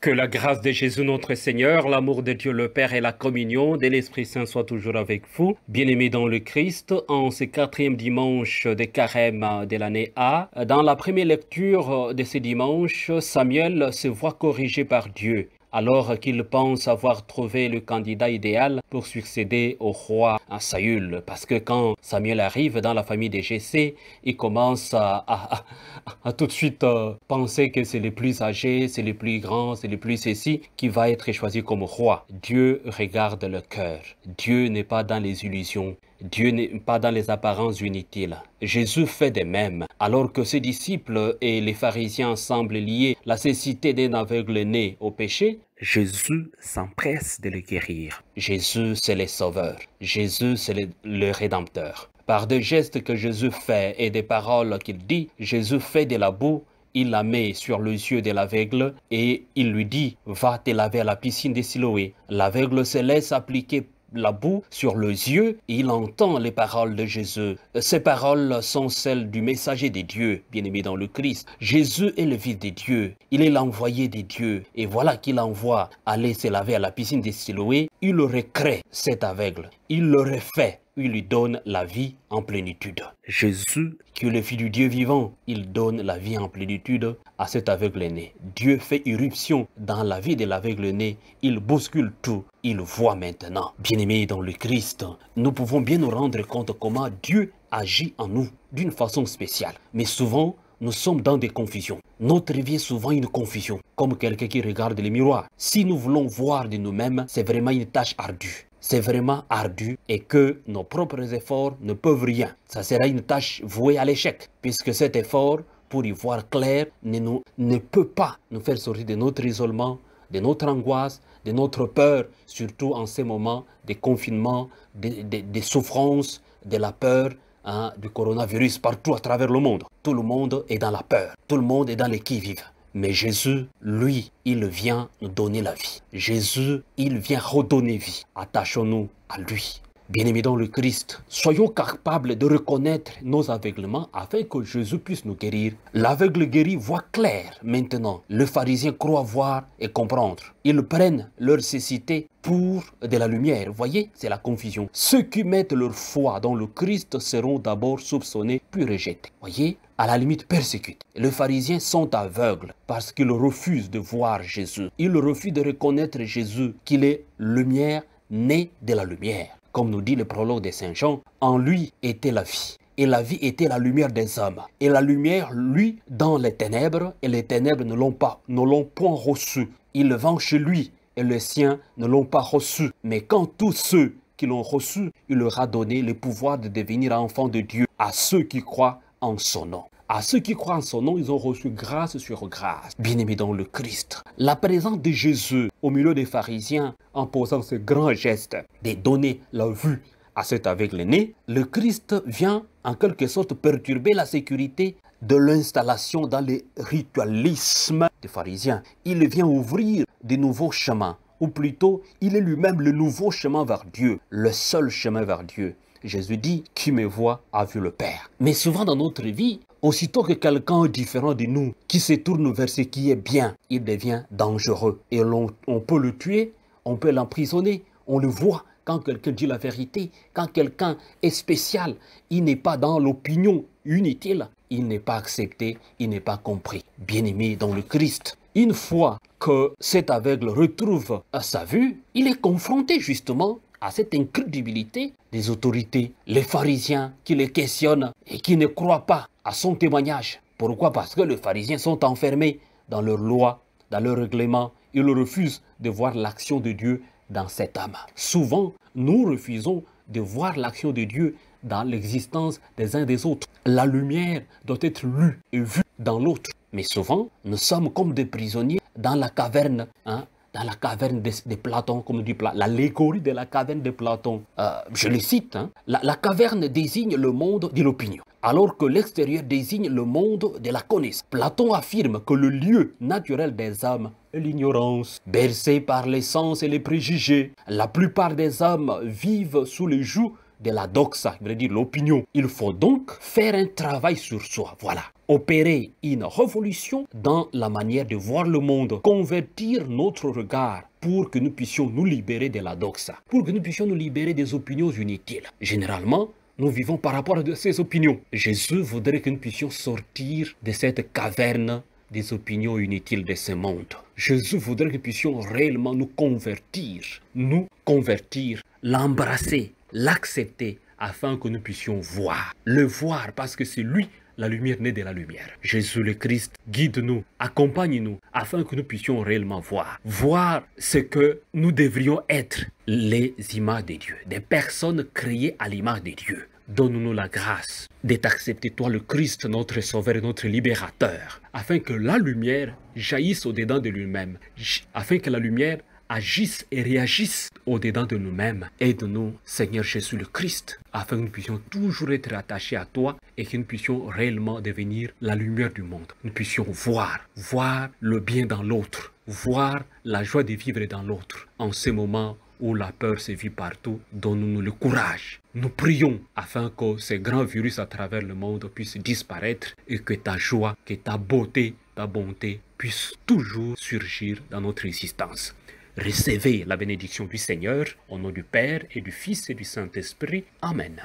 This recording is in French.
Que la grâce de Jésus notre Seigneur, l'amour de Dieu le Père et la communion de l'Esprit Saint soient toujours avec vous. Bien-aimés dans le Christ, en ce quatrième dimanche de Carême de l'année A, dans la première lecture de ce dimanche, Samuel se voit corrigé par Dieu, alors qu'il pense avoir trouvé le candidat idéal pour succéder au roi Saül. Parce que quand Samuel arrive dans la famille de Jessé, il commence à tout de suite penser que c'est le plus âgé, c'est le plus grand, c'est le plus ceci qui va être choisi comme roi. Dieu regarde le cœur. Dieu n'est pas dans les illusions. Dieu n'est pas dans les apparences inutiles. Jésus fait de même. Alors que ses disciples et les pharisiens semblent lier la cécité d'un aveugle né au péché, Jésus s'empresse de le guérir. Jésus, c'est le sauveur. Jésus, c'est le rédempteur. Par des gestes que Jésus fait et des paroles qu'il dit, Jésus fait de la boue, il la met sur les yeux de l'aveugle et il lui dit « Va te laver à la piscine de Siloé ». L'aveugle se laisse appliquer la boue sur les yeux et il entend les paroles de Jésus. Ces paroles sont celles du messager de Dieu, bien-aimé dans le Christ. Jésus est le Fils de Dieu, il est l'envoyé de Dieu et voilà qu'il envoie aller se laver à la piscine de Siloé. Il le recrée, cet aveugle, il le refait. Il lui donne la vie en plénitude. Jésus, qui est le Fils du Dieu vivant, il donne la vie en plénitude à cet aveugle-né. Dieu fait irruption dans la vie de l'aveugle-né. Il bouscule tout. Il voit maintenant. Bien-aimés dans le Christ, nous pouvons bien nous rendre compte comment Dieu agit en nous d'une façon spéciale. Mais souvent, nous sommes dans des confusions. Notre vie est souvent une confusion, comme quelqu'un qui regarde le miroir. Si nous voulons voir de nous-mêmes, c'est vraiment une tâche ardue. C'est vraiment ardu et que nos propres efforts ne peuvent rien. Ça sera une tâche vouée à l'échec, puisque cet effort, pour y voir clair, ne peut pas nous faire sortir de notre isolement, de notre angoisse, de notre peur, surtout en ces moments de confinement, de souffrance, de la peur, du coronavirus partout à travers le monde. Tout le monde est dans la peur, tout le monde est dans les qui-vive. Mais Jésus, lui, il vient nous donner la vie. Jésus, il vient redonner vie. Attachons-nous à lui. Bien-aimés dans le Christ, soyons capables de reconnaître nos aveuglements afin que Jésus puisse nous guérir. L'aveugle guéri voit clair maintenant. Le pharisien croit voir et comprendre. Ils prennent leur cécité pour de la lumière. Vous voyez, c'est la confusion. Ceux qui mettent leur foi dans le Christ seront d'abord soupçonnés puis rejetés. Vous voyez, à la limite persécutés. Les pharisiens sont aveugles parce qu'ils refusent de voir Jésus. Ils refusent de reconnaître Jésus, qu'il est lumière née de la lumière. Comme nous dit le prologue de Saint Jean, en lui était la vie. Et la vie était la lumière des hommes. Et la lumière, lui, dans les ténèbres, et les ténèbres ne l'ont point reçu. Il vint chez lui, et les siens ne l'ont pas reçu. Mais quand tous ceux qui l'ont reçu, il leur a donné le pouvoir de devenir enfants de Dieu, à ceux qui croient en son nom. À ceux qui croient en son nom, ils ont reçu grâce sur grâce. Bien-aimés dans le Christ, la présence de Jésus au milieu des pharisiens, en posant ce grand geste de donner la vue à cet aveugle-né, le Christ vient en quelque sorte perturber la sécurité de l'installation dans le ritualisme des pharisiens. Il vient ouvrir de nouveaux chemins, ou plutôt, il est lui-même le nouveau chemin vers Dieu, le seul chemin vers Dieu. Jésus dit, qui me voit a vu le Père. Mais souvent dans notre vie, aussitôt que quelqu'un est différent de nous, qui se tourne vers ce qui est bien, il devient dangereux. Et on peut le tuer, on peut l'emprisonner, on le voit quand quelqu'un dit la vérité, quand quelqu'un est spécial, il n'est pas dans l'opinion inutile, il n'est pas accepté, il n'est pas compris. Bien-aimé dans le Christ, une fois que cet aveugle retrouve sa vue, il est confronté justement à cette incrédulité des autorités, les pharisiens qui les questionnent et qui ne croient pas à son témoignage. Pourquoi? Parce que les pharisiens sont enfermés dans leurs lois, dans leurs règlements. Ils refusent de voir l'action de Dieu dans cet homme. Souvent, nous refusons de voir l'action de Dieu dans l'existence des uns des autres. La lumière doit être lue et vue dans l'autre. Mais souvent, nous sommes comme des prisonniers dans la caverne, dans la caverne de Platon, comme dit Platon, l'allégorie de la caverne de Platon. Je le cite, la caverne désigne le monde de l'opinion, alors que l'extérieur désigne le monde de la connaissance. Platon affirme que le lieu naturel des hommes est l'ignorance, bercé par les sens et les préjugés. La plupart des hommes vivent sous les jougs de la doxa, qui veut dire l'opinion. Il faut donc faire un travail sur soi, voilà. Opérer une révolution dans la manière de voir le monde, convertir notre regard pour que nous puissions nous libérer de la doxa, pour que nous puissions nous libérer des opinions inutiles. Généralement, nous vivons par rapport à ces opinions. Jésus voudrait que nous puissions sortir de cette caverne des opinions inutiles de ce monde. Jésus voudrait que nous puissions réellement nous convertir, l'embrasser, l'accepter, afin que nous puissions voir. Le voir parce que c'est lui la lumière née de la lumière. Jésus le Christ, guide-nous, accompagne-nous, afin que nous puissions réellement voir. Voir ce que nous devrions être, les images de Dieu, des personnes créées à l'image de Dieu. Donne-nous la grâce de t'accepter, toi le Christ, notre Sauveur et notre Libérateur, afin que la lumière jaillisse au-dedans de lui-même, afin que la lumière agisse et réagisse au-dedans de nous-mêmes. Aide-nous, Seigneur Jésus le Christ, afin que nous puissions toujours être attachés à toi et que nous puissions réellement devenir la lumière du monde. Nous puissions voir le bien dans l'autre, voir la joie de vivre dans l'autre. En ce moment où la peur se vit partout, donne-nous le courage. Nous prions afin que ces grands virus à travers le monde puissent disparaître et que ta joie, que ta beauté, ta bonté puissent toujours surgir dans notre existence. Recevez la bénédiction du Seigneur, au nom du Père et du Fils et du Saint-Esprit. Amen.